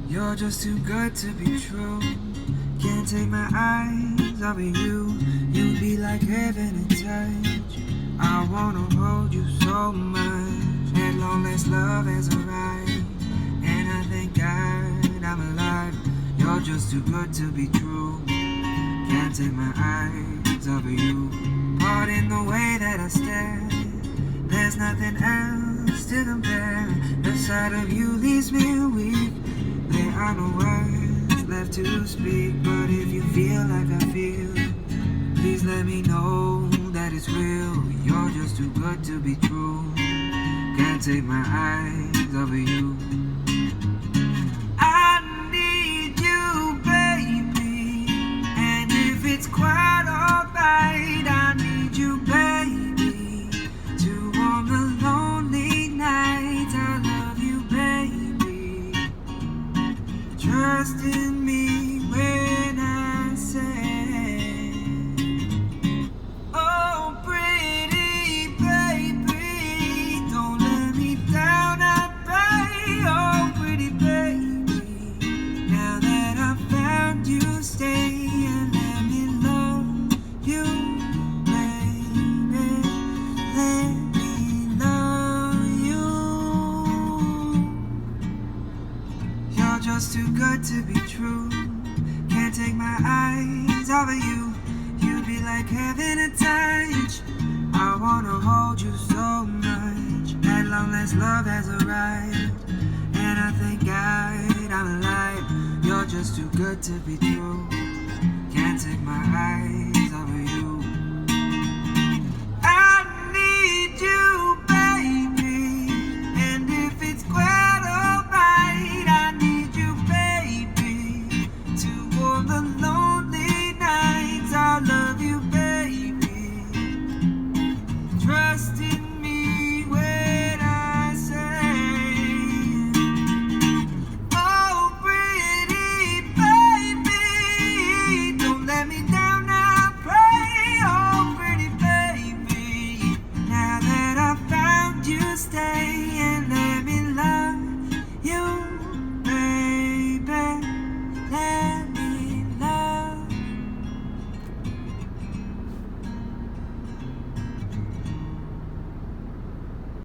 You're just too good to be true. Can't take my eyes off of you. You'd be like heaven to touch. I wanna hold you so much. At long last love has arrived, and I thank God I'm alive. You're just too good to be true. Can't take my eyes off of you. Pardon the way that I stare. There's nothing else to compare. The sight of you leaves me weak. There are no words left to speak. But if you feel like I feel, please let me know that it's real. You're just too good to be true. Can't take my eyes off of you. I need you, baby. And if it's quite alright, I need you, baby, to warm the lonely nights. I love you, baby. Trust in me when I say, oh, pretty baby, don't let me down, I pray. Oh, pretty baby, now that I found you, stay and let me love you, baby. Let me love you. You're just too good to be true. Can't take my eyes off of you. You'd be like heaven to touch. I wanna hold you so much. At long last love has arrived, and I thank God I'm alive. You're just too good to be true. Can't take my eyes off of you.